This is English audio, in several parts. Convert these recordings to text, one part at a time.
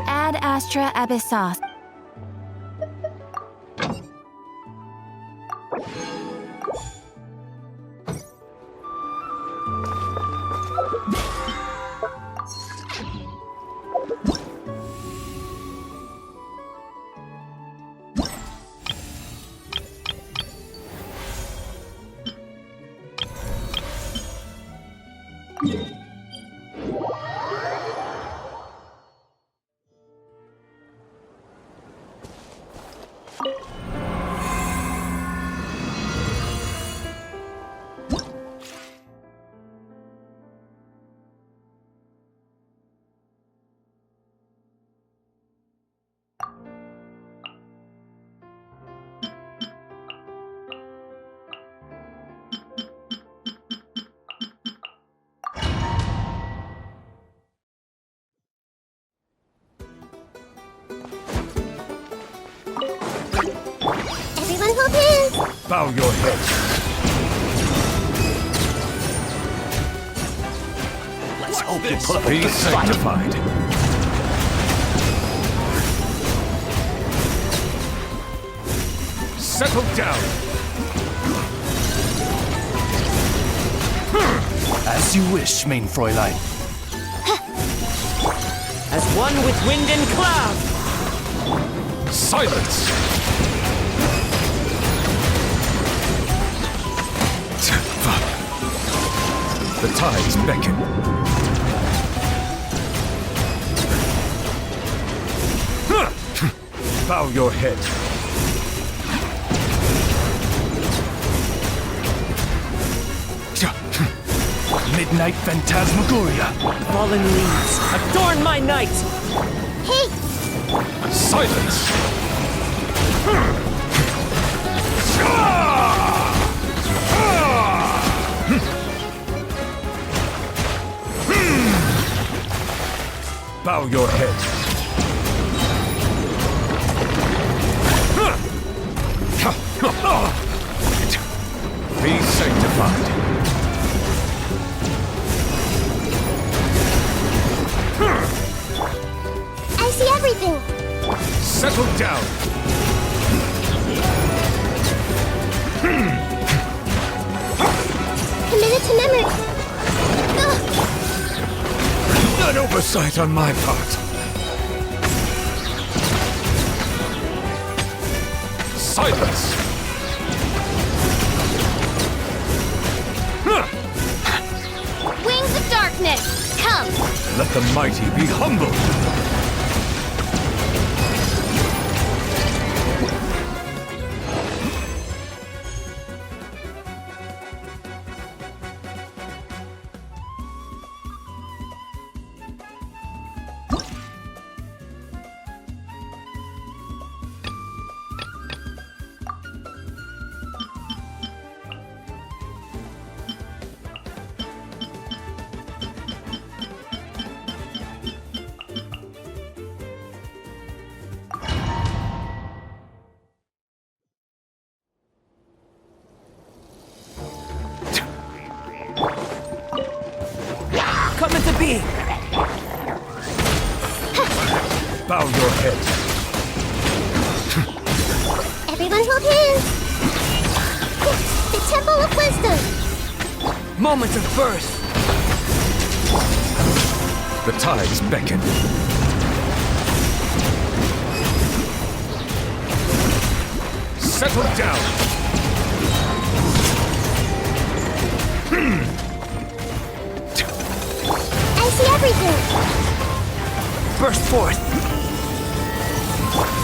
Ad Astra Abyssos. Everyone hold hands! Bow your head. Let's hope you put up a Be good fight. sanctified. Settle down. As you wish, main Fräulein. As one with wind and cloud. Silence. The tides beckon. Bow your head. Midnight Phantasmagoria. Fallen leaves, adorn my night. Hey! Silence. Bow your head. Be sanctified. I see everything! Settle down. Committed to memory! Ugh. An oversight on my part. Silence. Wings of darkness! Come! Let the mighty be humble. Come into being. Bow your head. Everyone hold hands! The Temple of Wisdom! Moment of birth. The tides beckon. Settle down. I see everything! Burst forth.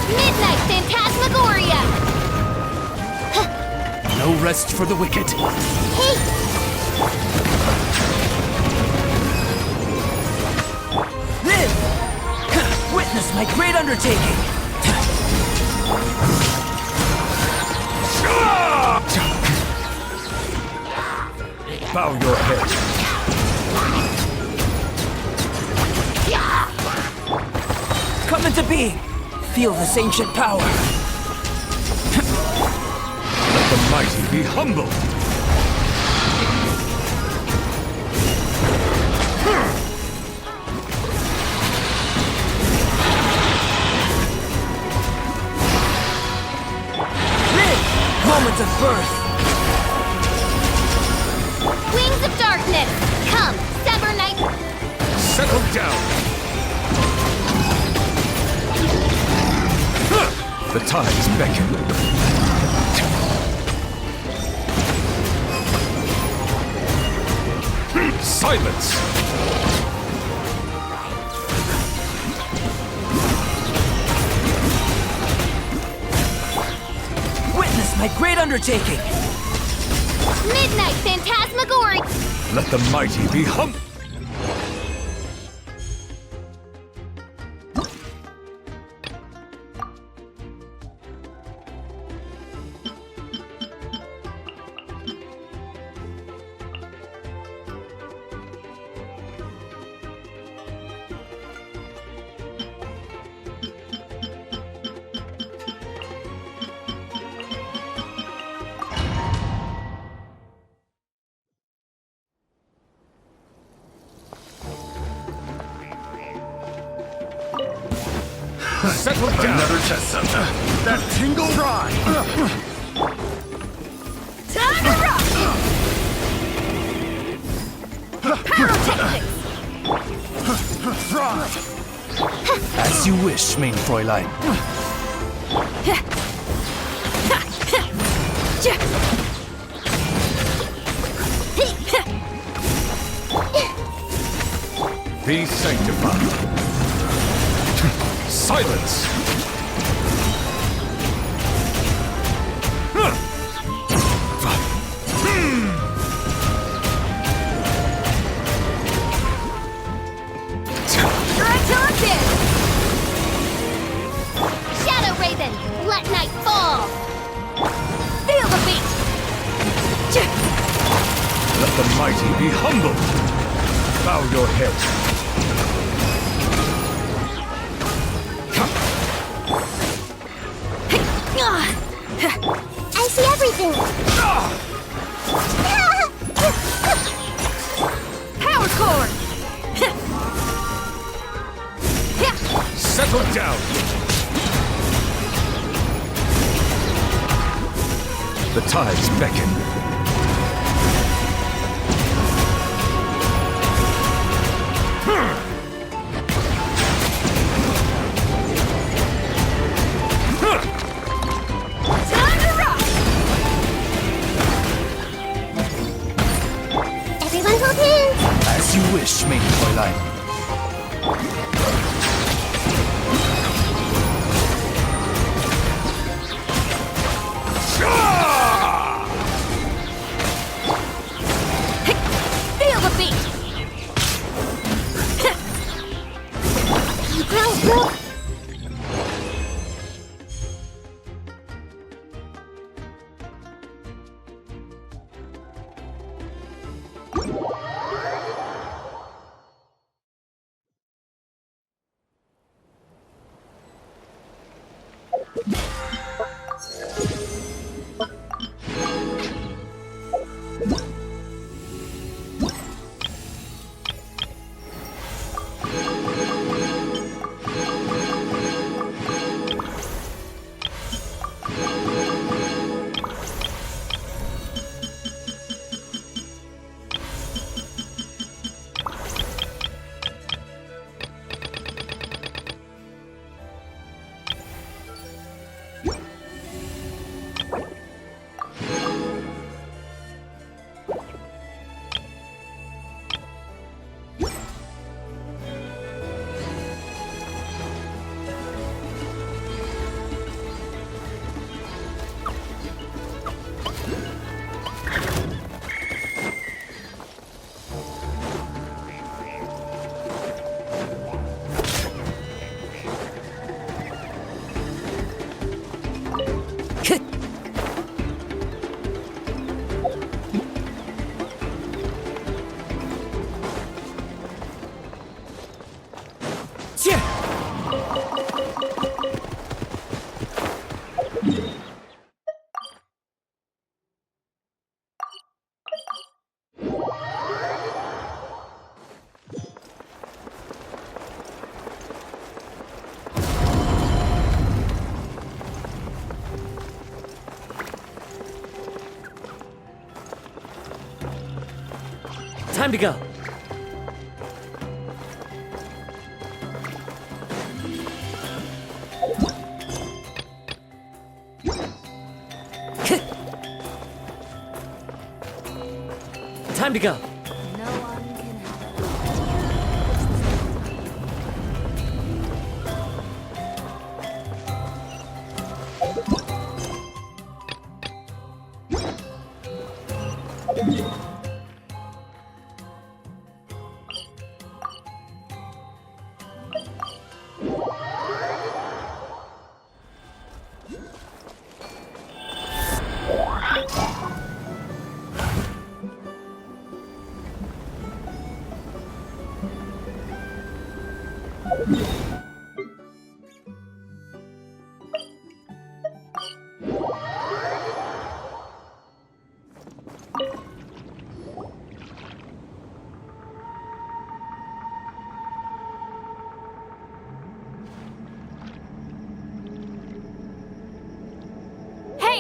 Midnight Phantasmagoria! No rest for the wicked. Hey! Live! Witness my great undertaking. Bow your head. Come into being. Feel this ancient power. Let the mighty be humble. Earth! Wings of darkness! Come, sever night! Settle down! The tides beckon. Silence! Witness my great undertaking! Midnight Phantasmagoria! Let the mighty be Settle down! Another test center. That tingle ride. Time to rock! Pyrotechnics! Ride. As you wish, main Fräulein. Be sanctified. Silence! Shadow Raven, let night fall! Feel the beat! Let the mighty be humble. Bow your head. I see everything! Power cord! Settle down. The tides beckon. Time to rock! Everyone hold hands! As you wish, main Fräulein. Feel the beat! Go, go! Time to go. Time to go.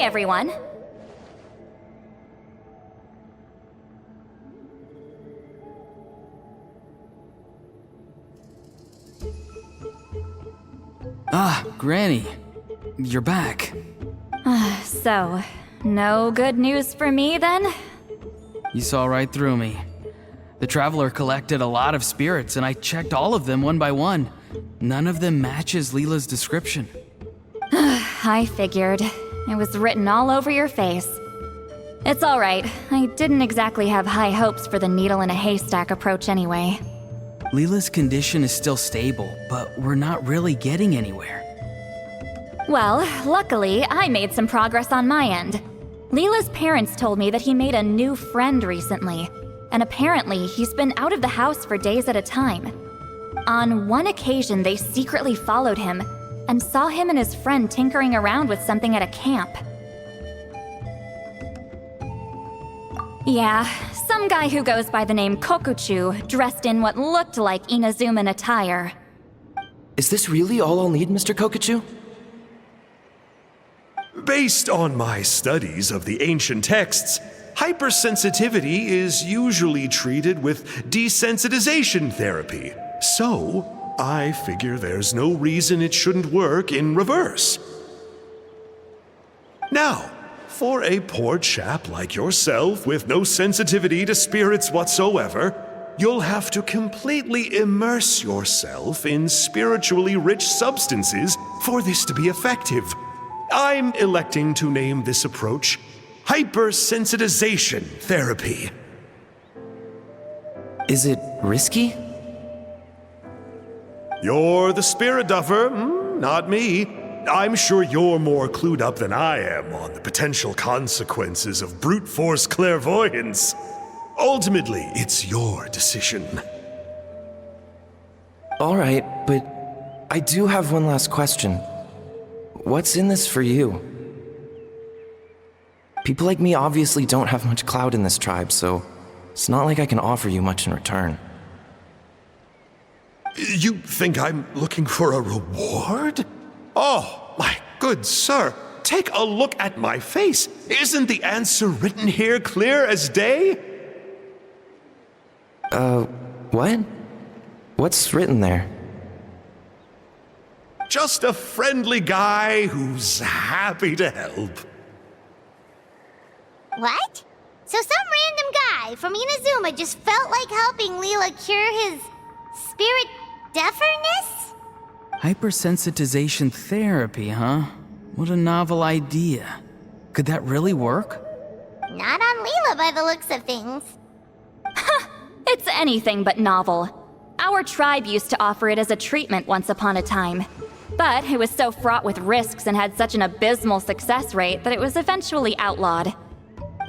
Hey, everyone. Ah, Granny. You're back. So, no good news for me then? You saw right through me. The Traveler collected a lot of spirits, and I checked all of them one by one. None of them matches Leela's description. I figured. It was written all over your face. It's alright. I didn't exactly have high hopes for the needle in a haystack approach anyway. Leela's condition is still stable, but we're not really getting anywhere. Well, luckily, I made some progress on my end. Leela's parents told me that he made a new friend recently, and apparently he's been out of the house for days at a time. On one occasion, they secretly followed him and saw him and his friend tinkering around with something at a camp. Yeah, some guy who goes by the name Kokuchu, dressed in what looked like Inazuman attire. Is this really all I'll need, Mr. Kokuchu? Based on my studies of the ancient texts, hypersensitivity is usually treated with desensitization therapy. So, I figure there's no reason it shouldn't work in reverse. Now, for a poor chap like yourself with no sensitivity to spirits whatsoever, you'll have to completely immerse yourself in spiritually rich substances for this to be effective. I'm electing to name this approach hypersensitization therapy. Is it risky? You're the spirit duffer, not me. I'm sure you're more clued up than I am on the potential consequences of brute force clairvoyance. Ultimately, it's your decision. All right, but I do have one last question. What's in this for you? People like me obviously don't have much clout in this tribe, so it's not like I can offer you much in return. You think I'm looking for a reward? Oh, my good sir, take a look at my face. Isn't the answer written here clear as day? What? What's written there? Just a friendly guy who's happy to help. What? So some random guy from Inazuma just felt like helping Leela cure his spirit deaferness? Hypersensitization therapy, huh? What a novel idea. Could that really work? Not on Leela by the looks of things. It's anything but novel. Our tribe used to offer it as a treatment once upon a time. But it was so fraught with risks and had such an abysmal success rate that it was eventually outlawed.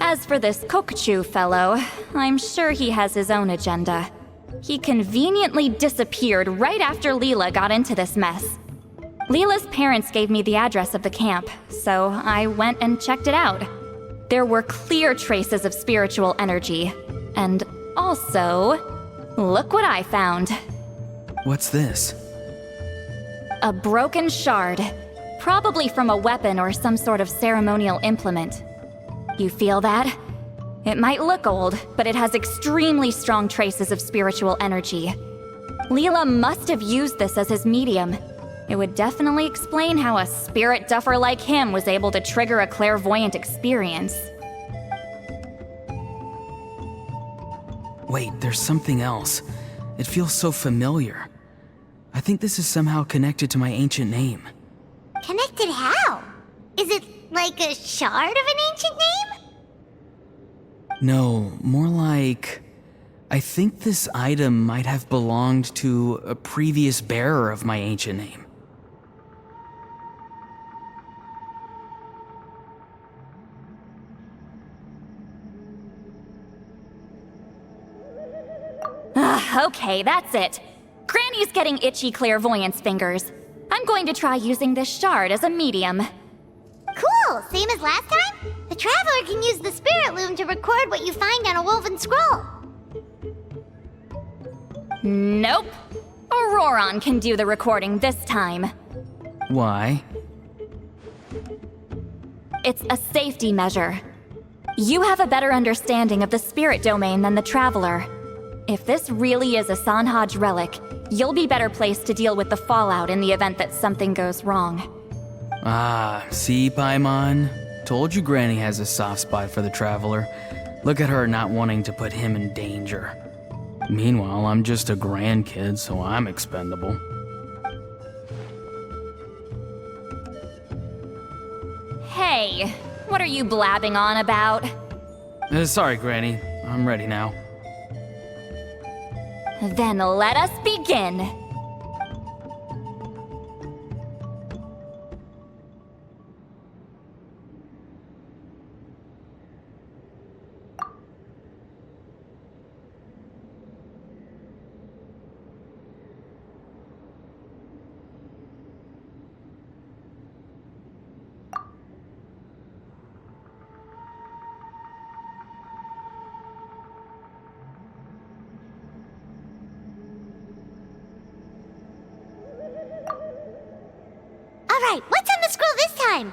As for this Kokuchu fellow, I'm sure he has his own agenda. He conveniently disappeared right after Leela got into this mess. Leela's parents gave me the address of the camp, so I went and checked it out. There were clear traces of spiritual energy. And also, look what I found. What's this? A broken shard, probably from a weapon or some sort of ceremonial implement. You feel that? It might look old, but it has extremely strong traces of spiritual energy. Leela must have used this as his medium. It would definitely explain how a spirit duffer like him was able to trigger a clairvoyant experience. Wait, there's something else. It feels so familiar. I think this is somehow connected to my ancient name. Connected how? Is it like a shard of an ancient name? No, more like... I think this item might have belonged to a previous bearer of my ancient name. Okay, that's it. Granny's getting itchy clairvoyance fingers. I'm going to try using this shard as a medium. Cool, same as last time? The Traveler can use the Spirit Loom to record what you find on a woven scroll. Nope. Auroron can do the recording this time. Why? It's a safety measure. You have a better understanding of the spirit domain than the Traveler. If this really is a Sanhaj relic, you'll be better placed to deal with the fallout in the event that something goes wrong. Ah, see, Paimon? Told you Granny has a soft spot for the Traveler. Look at her not wanting to put him in danger. Meanwhile, I'm just a grandkid, so I'm expendable. Hey, what are you blabbing on about? Sorry, Granny. I'm ready now. Then let us begin. Alright, what's on the scroll this time?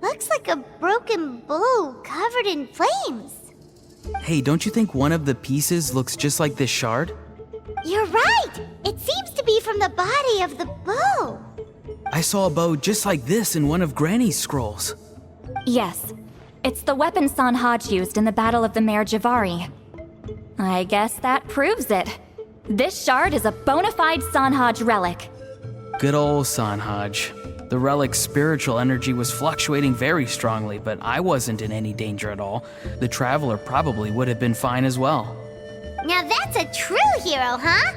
Looks like a broken bow covered in flames. Hey, don't you think one of the pieces looks just like this shard? You're right! It seems to be from the body of the bow. I saw a bow just like this in one of Granny's scrolls. Yes, it's the weapon Sanhaj used in the Battle of the Mare Javari. I guess that proves it. This shard is a bona fide Sanhaj relic. Good old Sanhaj. The relic's spiritual energy was fluctuating very strongly, but I wasn't in any danger at all. The Traveler probably would have been fine as well. Now that's a true hero, huh?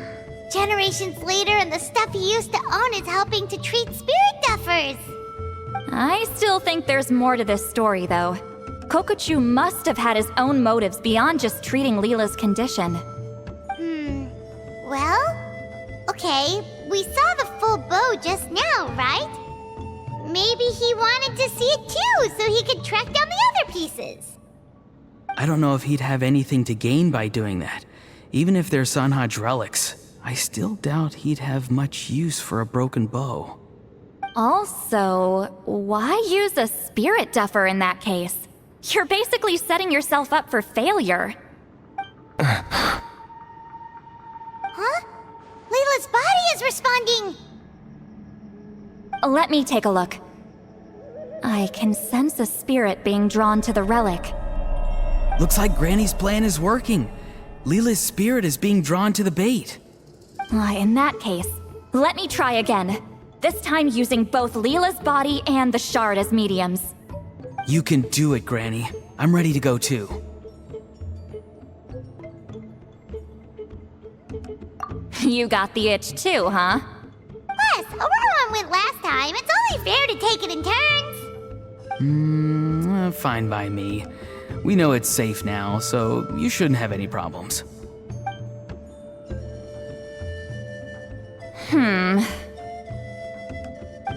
Generations later and the stuff he used to own is helping to treat spirit duffers. I still think there's more to this story, though. Kokochu must have had his own motives beyond just treating Leela's condition. Well, okay, we saw the full bow just now, right? Maybe he wanted to see it too, so he could track down the other pieces. I don't know if he'd have anything to gain by doing that. Even if they're Sanhaj relics, I still doubt he'd have much use for a broken bow. Also, why use a spirit duffer in that case? You're basically setting yourself up for failure. Huh? Leela's body is responding! Let me take a look. I can sense a spirit being drawn to the relic. Looks like Granny's plan is working. Leela's spirit is being drawn to the bait. In that case, let me try again. This time using both Leela's body and the shard as mediums. You can do it, Granny. I'm ready to go too. You got the itch too, huh? Plus, Auroron went last time. It's only fair to take it in turns. Fine by me. We know it's safe now, so you shouldn't have any problems.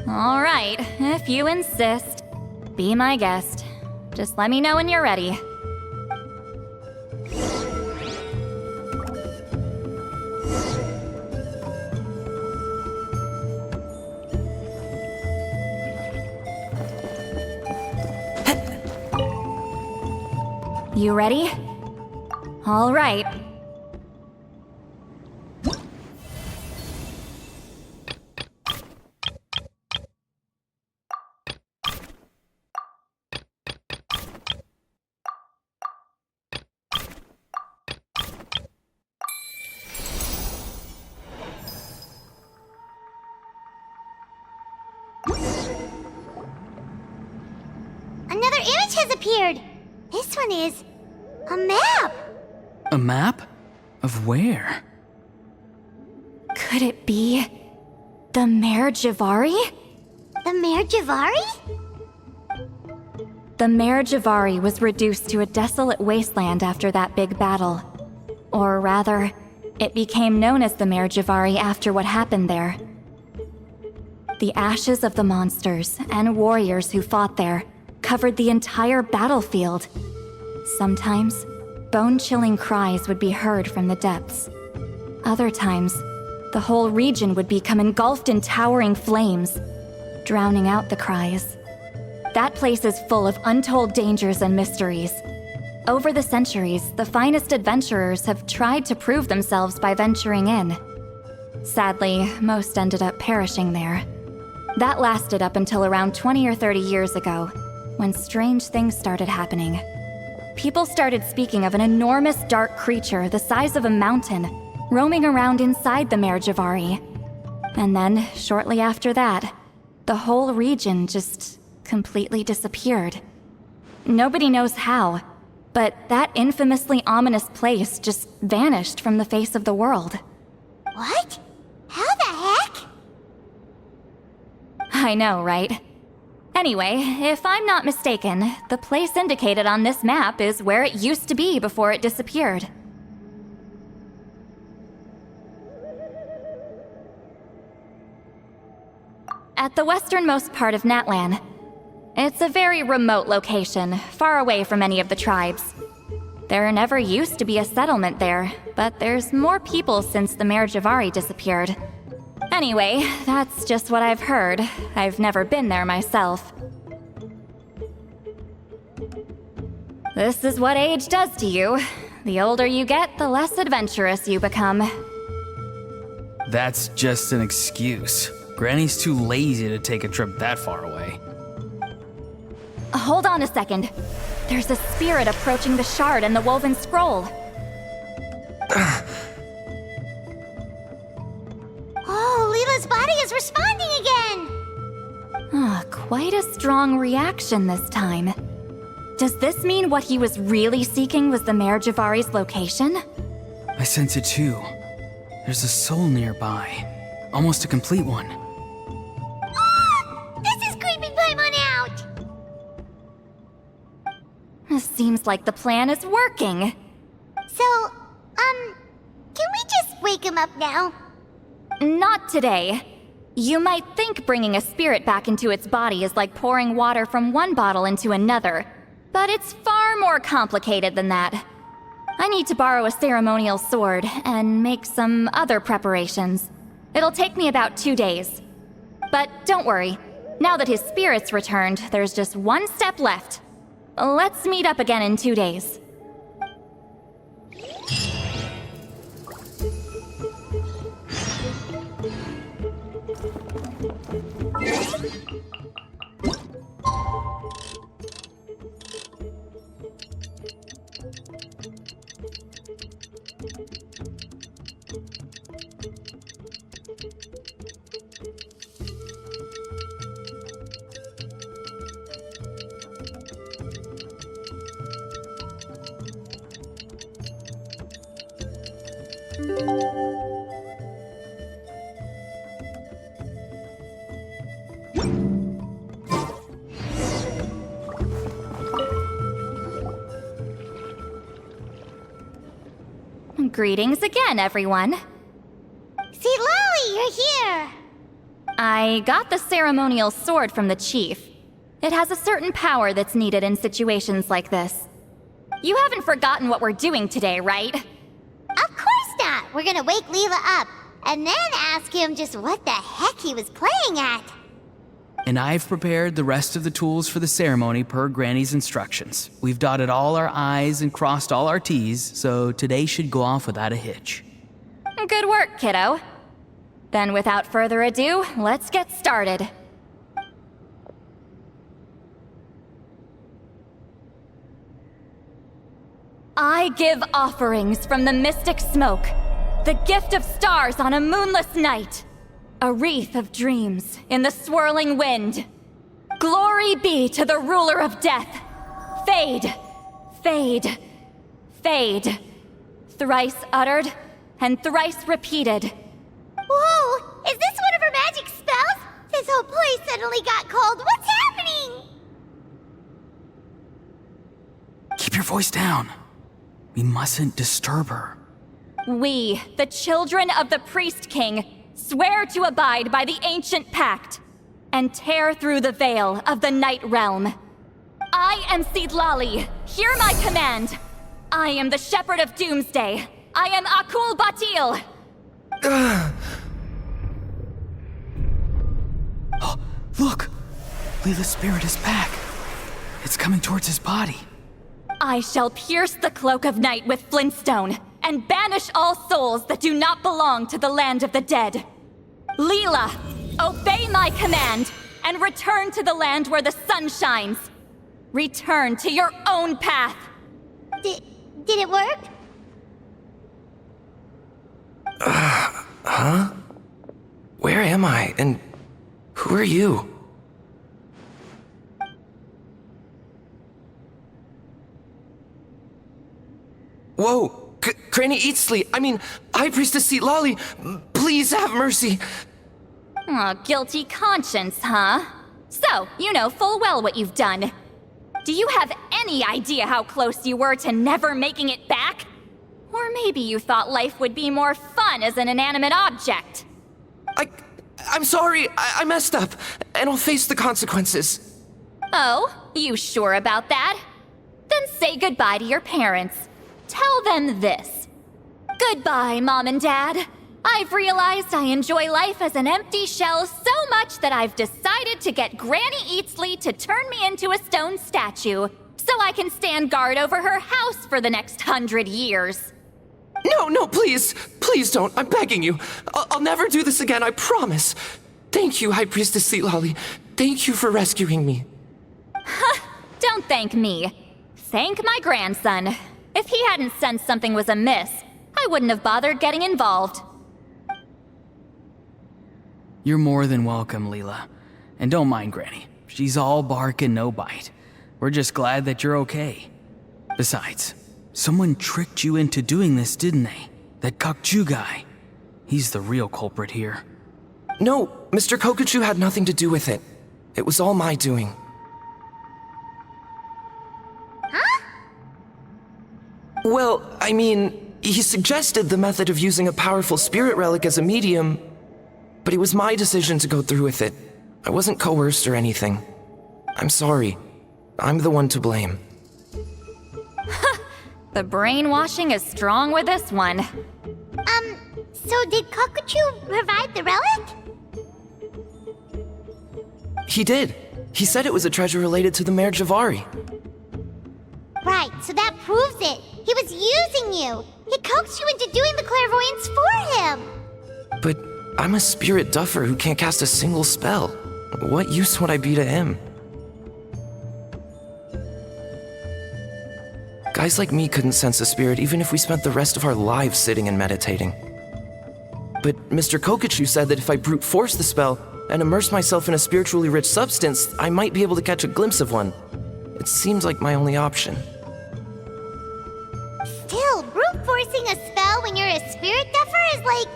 All right, if you insist. Be my guest. Just let me know when you're ready. You ready? All right. Another image has appeared. This one is a map. A map? Of where? Could it be the Mare Javari? The Mare Javari? The Mare Javari was reduced to a desolate wasteland after that big battle. Or rather, it became known as the Mare Javari after what happened there. The ashes of the monsters and warriors who fought there covered the entire battlefield. Sometimes, bone-chilling cries would be heard from the depths. Other times, the whole region would become engulfed in towering flames, drowning out the cries. That place is full of untold dangers and mysteries. Over the centuries, the finest adventurers have tried to prove themselves by venturing in. Sadly, most ended up perishing there. That lasted up until around 20 or 30 years ago, when strange things started happening. People started speaking of an enormous dark creature the size of a mountain, roaming around inside the Mare Javari. And then, shortly after that, the whole region just completely disappeared. Nobody knows how, but that infamously ominous place just vanished from the face of the world. What? How the heck? I know, right? Anyway, if I'm not mistaken, the place indicated on this map is where it used to be before it disappeared. At the westernmost part of Natlan. It's a very remote location, far away from any of the tribes. There never used to be a settlement there, but there's more people since the Mare Javari disappeared. Anyway, that's just what I've heard. I've never been there myself. This is what age does to you. The older you get, the less adventurous you become. That's just an excuse. Granny's too lazy to take a trip that far away. Hold on a second. There's a spirit approaching the shard and the woven scroll. Oh, Leela's body is responding again! Quite a strong reaction this time. Does this mean what he was really seeking was the Mare Javari's location? I sense it too. There's a soul nearby. Almost a complete one. This is creeping Paimon out! Seems like the plan is working. So, can we just wake him up now? Not today. You might think bringing a spirit back into its body is like pouring water from one bottle into another, but it's far more complicated than that. I need to borrow a ceremonial sword and make some other preparations. It'll take me about 2 days. But don't worry, now that his spirit's returned, there's just one step left. Let's meet up again in 2 days. Greetings again, everyone. See, Lolly, you're here! I got the ceremonial sword from the chief. It has a certain power that's needed in situations like this. You haven't forgotten what we're doing today, right? Of course not! We're gonna wake Leela up, and then ask him just what the heck he was playing at. and I've prepared the rest of the tools for the ceremony per Granny's instructions. We've dotted all our I's and crossed all our T's, so today should go off without a hitch. Good work, kiddo. Then without further ado, let's get started. I give offerings from the mystic smoke, the gift of stars on a moonless night, a wreath of dreams in the swirling wind. Glory be to the ruler of death. Fade, fade, fade. Thrice uttered and thrice repeated. Whoa! Is this one of her magic spells? This whole place suddenly got cold. What's happening? Keep your voice down. We mustn't disturb her. We, the children of the Priest King, swear to abide by the ancient pact and tear through the veil of the Night Realm. I am Seedlali. Hear my command. I am the Shepherd of Doomsday. I am Akul Batil. Oh, look! Leela's spirit is back. It's coming towards his body. I shall pierce the cloak of night with flintstone and banish all souls that do not belong to the land of the dead. Leela, obey my command and return to the land where the sun shines. Return to your own path. Did it work? Huh? Where am I? And who are you? Whoa! Granny Eatsley, High Priestess Seedlali, please have mercy. Aw, guilty conscience, huh? So, you know full well what you've done. Do you have any idea how close you were to never making it back? Or maybe you thought life would be more fun as an inanimate object. I'm sorry, I messed up, and I'll face the consequences. Oh, you sure about that? Then say goodbye to your parents. Tell them this. Goodbye, Mom and Dad. I've realized I enjoy life as an empty shell so much that I've decided to get Granny Eatsley to turn me into a stone statue so I can stand guard over her house for the next 100 years. No, please. Please don't. I'm begging you. I'll never do this again, I promise. Thank you, High Priestess Seedlali. Thank you for rescuing me. Don't thank me. Thank my grandson. If he hadn't sensed something was amiss, I wouldn't have bothered getting involved. You're more than welcome, Leela. And don't mind Granny. She's all bark and no bite. We're just glad that you're okay. Besides, someone tricked you into doing this, didn't they? That Kakju guy. He's the real culprit here. No, Mr. Kokachu had nothing to do with it. It was all my doing. Huh? Well, he suggested the method of using a powerful spirit relic as a medium, but it was my decision to go through with it. I wasn't coerced or anything. I'm sorry. I'm the one to blame. The brainwashing is strong with this one. So did Kokuchu provide the relic? He did. He said it was a treasure related to the Mare Javari. Right, so that proves it. He was using you. He coaxed you into doing the clairvoyance for him. But I'm a spirit duffer who can't cast a single spell. What use would I be to him? Guys like me couldn't sense a spirit even if we spent the rest of our lives sitting and meditating. But Mr. Kokachu said that if I brute force the spell and immerse myself in a spiritually rich substance, I might be able to catch a glimpse of one. It seems like my only option. Still, brute forcing a spell when you're a spirit duffer is like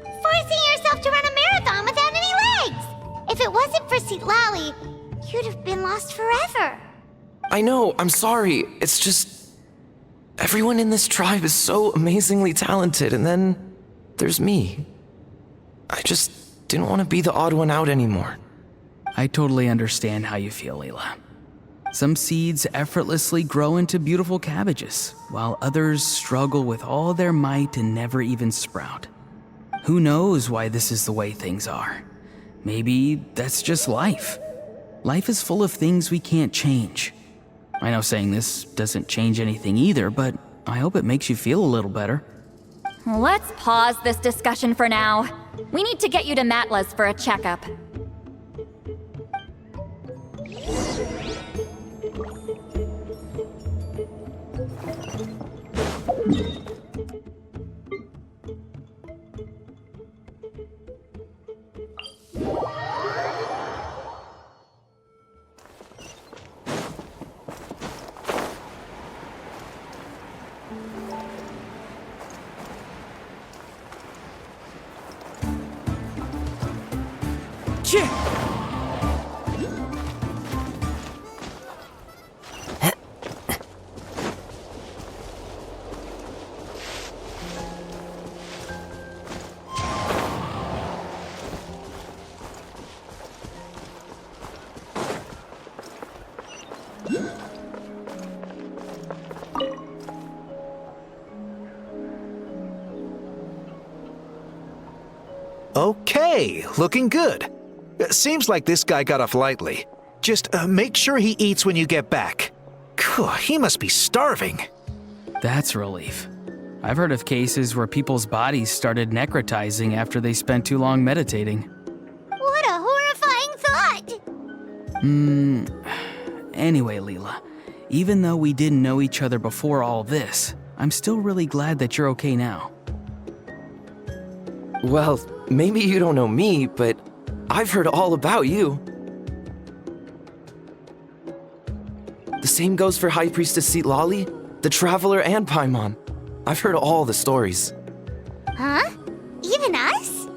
forcing yourself to run a marathon without any legs. If it wasn't for Seedlali, you'd have been lost forever. I know, I'm sorry. It's just... everyone in this tribe is so amazingly talented, and then there's me. I just didn't want to be the odd one out anymore. I totally understand how you feel, Leela. Some seeds effortlessly grow into beautiful cabbages, while others struggle with all their might and never even sprout. Who knows why this is the way things are? Maybe that's just life. Life is full of things we can't change. I know saying this doesn't change anything either, but I hope it makes you feel a little better. Let's pause this discussion for now. We need to get you to Matla's for a checkup. Okay, looking good. Seems like this guy got off lightly. Just make sure he eats when you get back. He must be starving. That's a relief. I've heard of cases where people's bodies started necrotizing after they spent too long meditating. What a horrifying thought! Anyway, Leela, even though we didn't know each other before all this, I'm still really glad that you're okay now. Well, maybe you don't know me, but I've heard all about you. The same goes for High Priestess Citlali, the Traveler, and Paimon. I've heard all the stories. Huh? Even us?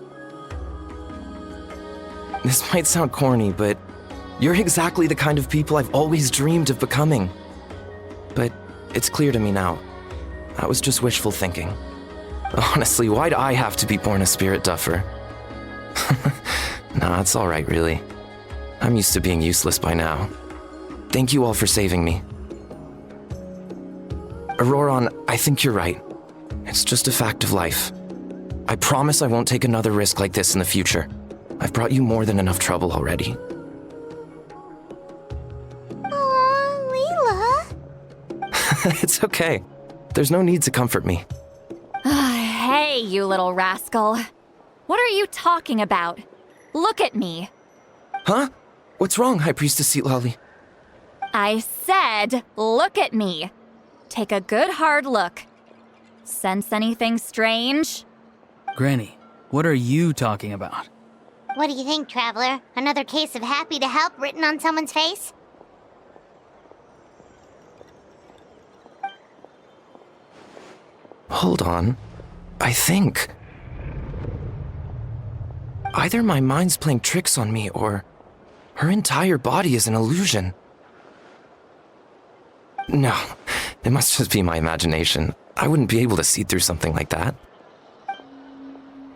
This might sound corny, but you're exactly the kind of people I've always dreamed of becoming. But it's clear to me now. That was just wishful thinking. Honestly, why'd I have to be born a spirit duffer? Nah, it's alright, really. I'm used to being useless by now. Thank you all for saving me. Auroron, I think you're right. It's just a fact of life. I promise I won't take another risk like this in the future. I've brought you more than enough trouble already. Aw, Leela. It's okay. There's no need to comfort me. Hey, you little rascal. What are you talking about? Look at me. Huh? What's wrong, High Priestess Citlali? I said, look at me. Take a good hard look. Sense anything strange? Granny, what are you talking about? What do you think, Traveler? Another case of happy to help written on someone's face? Hold on. I think... either my mind's playing tricks on me, or her entire body is an illusion. No, it must just be my imagination. I wouldn't be able to see through something like that.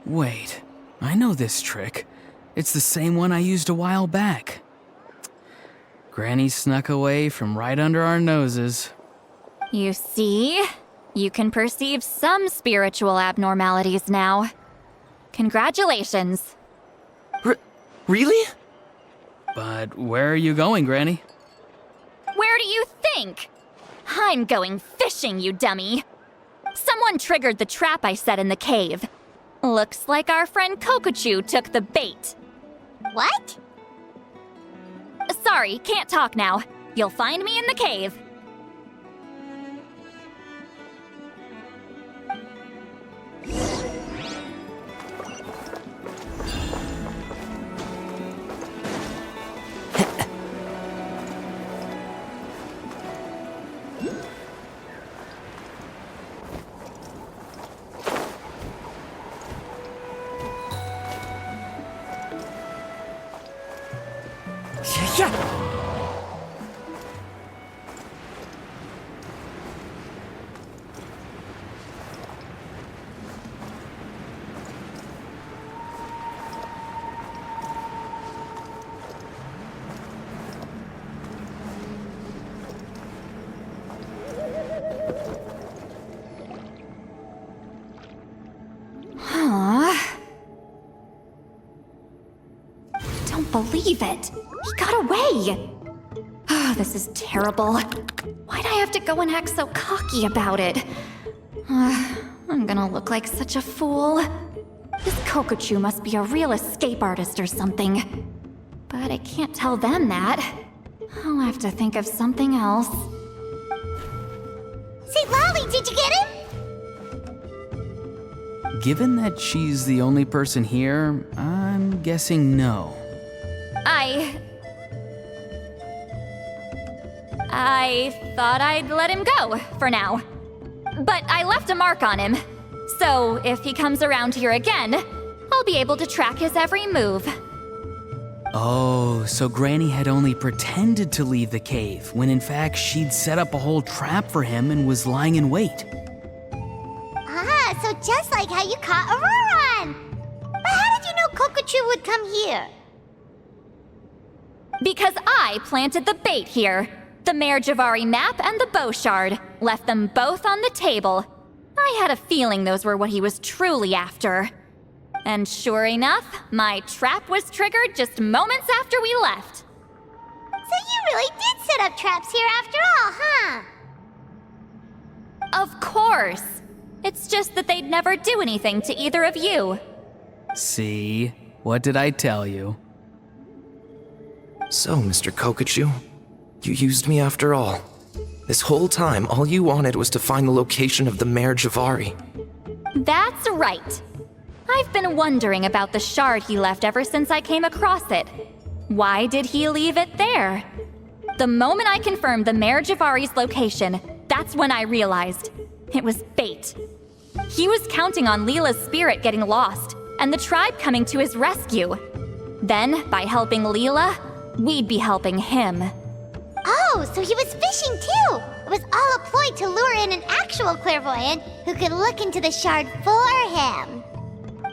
Wait, I know this trick. It's the same one I used a while back. Granny snuck away from right under our noses. You see? You can perceive some spiritual abnormalities now. Congratulations. Really? But where are you going, Granny? Where do you think? I'm going fishing, you dummy. Someone triggered the trap I set in the cave. Looks like our friend Kokochu took the bait. What? Sorry, can't talk now. You'll find me in the cave. don't believe it. He got away. Oh, this is terrible. Why'd I have to go and act so cocky about it? I'm gonna look like such a fool. This Kokochu must be a real escape artist or something. But I can't tell them that. I'll have to think of something else. St. Lolly, did you get him? Given that she's the only person here, I'm guessing no. I thought I'd let him go, for now. But I left a mark on him. So if he comes around here again, I'll be able to track his every move. Oh, so Granny had only pretended to leave the cave, when in fact she'd set up a whole trap for him and was lying in wait. Ah, so just like how you caught Auroron! But how did you know Kokochu would come here? Because I planted the bait here. The Mare Javari map and the bow shard. Left them both on the table. I had a feeling those were what he was truly after. And sure enough, my trap was triggered just moments after we left. So you really did set up traps here after all, huh? Of course. It's just that they'd never do anything to either of you. See? What did I tell you? So, Mr. Kokochu, you used me after all. This whole time, all you wanted was to find the location of the Mare Javari. That's right. I've been wondering about the shard he left ever since I came across it. Why did he leave it there? The moment I confirmed the Mare Javari's location, that's when I realized it was bait. He was counting on Leela's spirit getting lost, and the tribe coming to his rescue. Then, by helping Leela, we'd be helping him. Oh, so he was fishing too! It was all a ploy to lure in an actual clairvoyant who could look into the shard for him.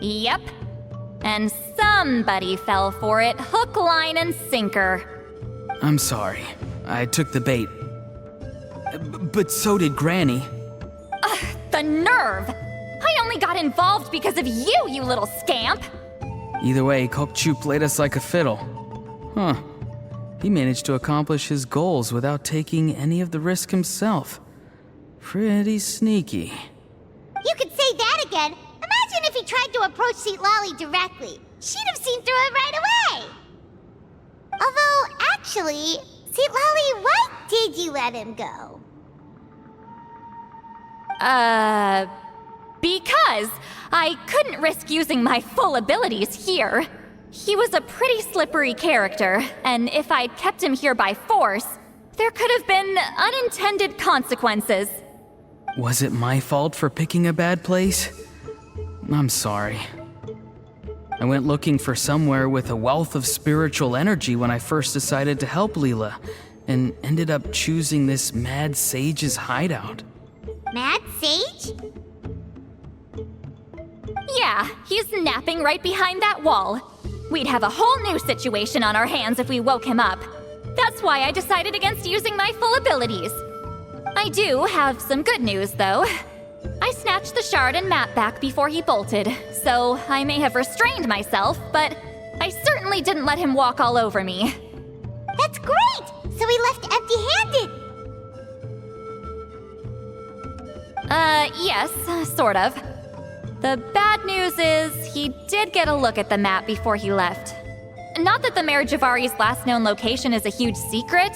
Yep. And somebody fell for it, hook, line, and sinker. I'm sorry. I took the bait. But so did Granny. The nerve! I only got involved because of you, you little scamp! Either way, Kokchu played us like a fiddle. Huh. He managed to accomplish his goals without taking any of the risk himself. Pretty sneaky. You could say that again! Imagine if he tried to approach St. Lolly directly. She'd have seen through it right away! Although, actually, St. Lolly, why did you let him go? Because I couldn't risk using my full abilities here. He was a pretty slippery character, and if I'd kept him here by force, there could have been unintended consequences. Was it my fault for picking a bad place? I'm sorry. I went looking for somewhere with a wealth of spiritual energy when I first decided to help Leela, and ended up choosing this mad sage's hideout. Mad Sage? Yeah, he's napping right behind that wall. We'd have a whole new situation on our hands if we woke him up. That's why I decided against using my full abilities. I do have some good news, though. I snatched the shard and map back before he bolted, so I may have restrained myself, but I certainly didn't let him walk all over me. That's great! So he left empty-handed! Yes, sort of. The bad news is he did get a look at the map before he left. Not that the Mare Javari's last known location is a huge secret,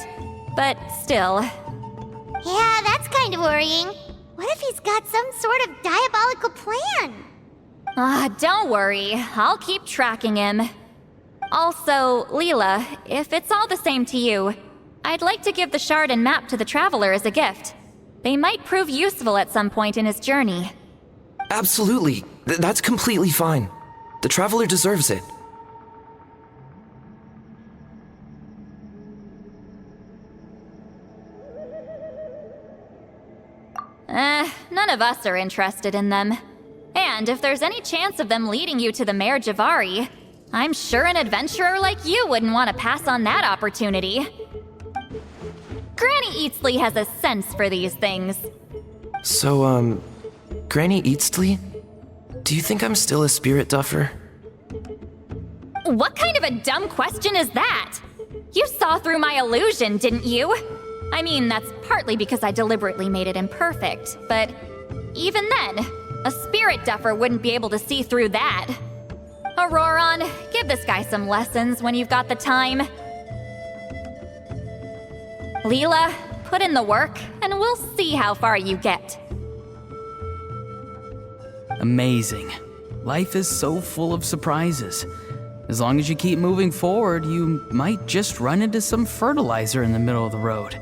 but still. Yeah, that's kind of worrying. What if he's got some sort of diabolical plan? Don't worry. I'll keep tracking him. Also, Leela, if it's all the same to you, I'd like to give the shard and map to the Traveler as a gift. They might prove useful at some point in his journey. Absolutely. That's completely fine. The Traveler deserves it. None of us are interested in them. And if there's any chance of them leading you to the Mare Javari, I'm sure an adventurer like you wouldn't want to pass on that opportunity. Granny Eatsley has a sense for these things. So, Granny Eatsley? Do you think I'm still a spirit duffer? What kind of a dumb question is that? You saw through my illusion, didn't you? I mean, that's partly because I deliberately made it imperfect, but even then, a spirit duffer wouldn't be able to see through that. Auroron, give this guy some lessons when you've got the time. Leela, put in the work, and we'll see how far you get. Amazing. Life is so full of surprises. As long as you keep moving forward, you might just run into some fertilizer in the middle of the road.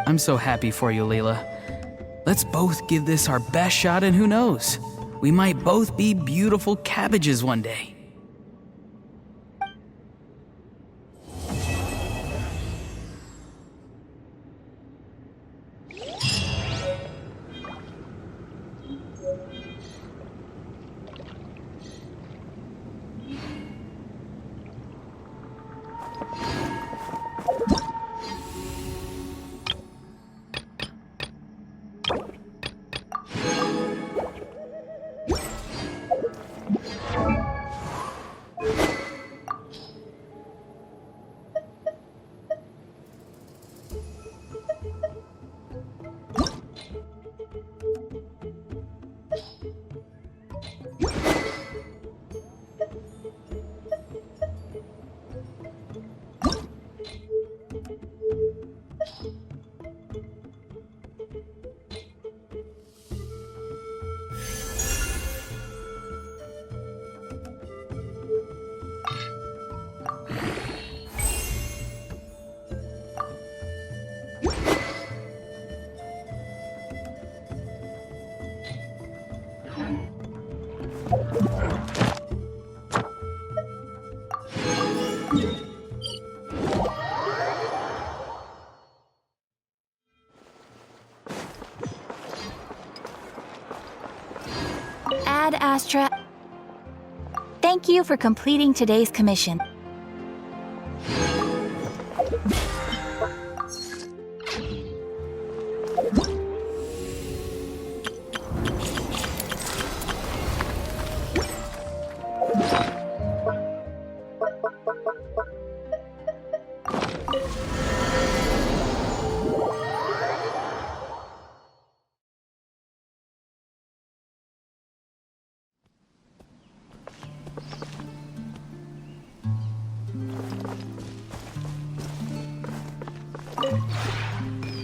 I'm so happy for you, Leela. Let's both give this our best shot, and who knows? We might both be beautiful cabbages one day. Ad Astra. Thank you for completing today's commission.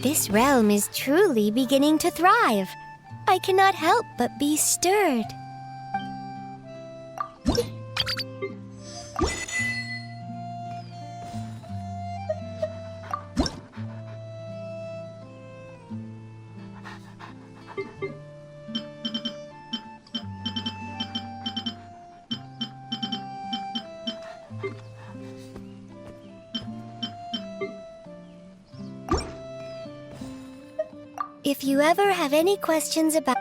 This realm is truly beginning to thrive. I cannot help but be stirred. If you ever have any questions about...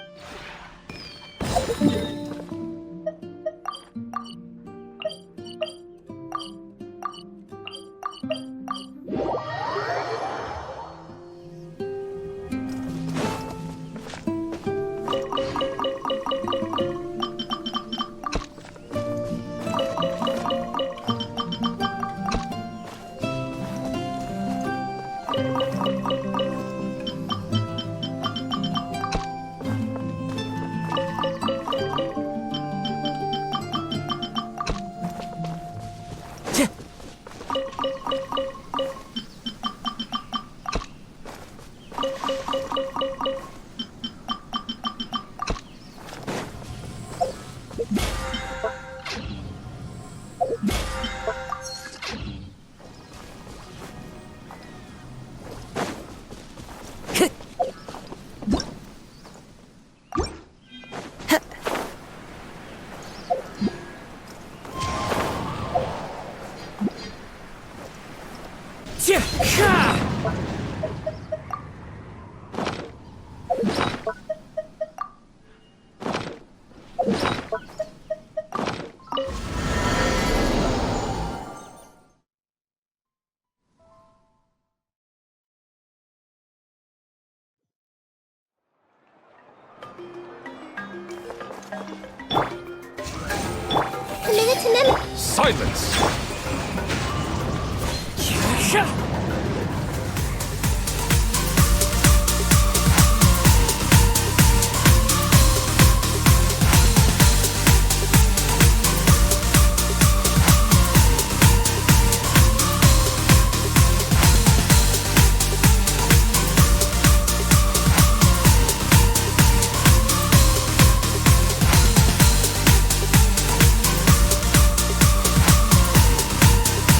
Look to mimic. Silence!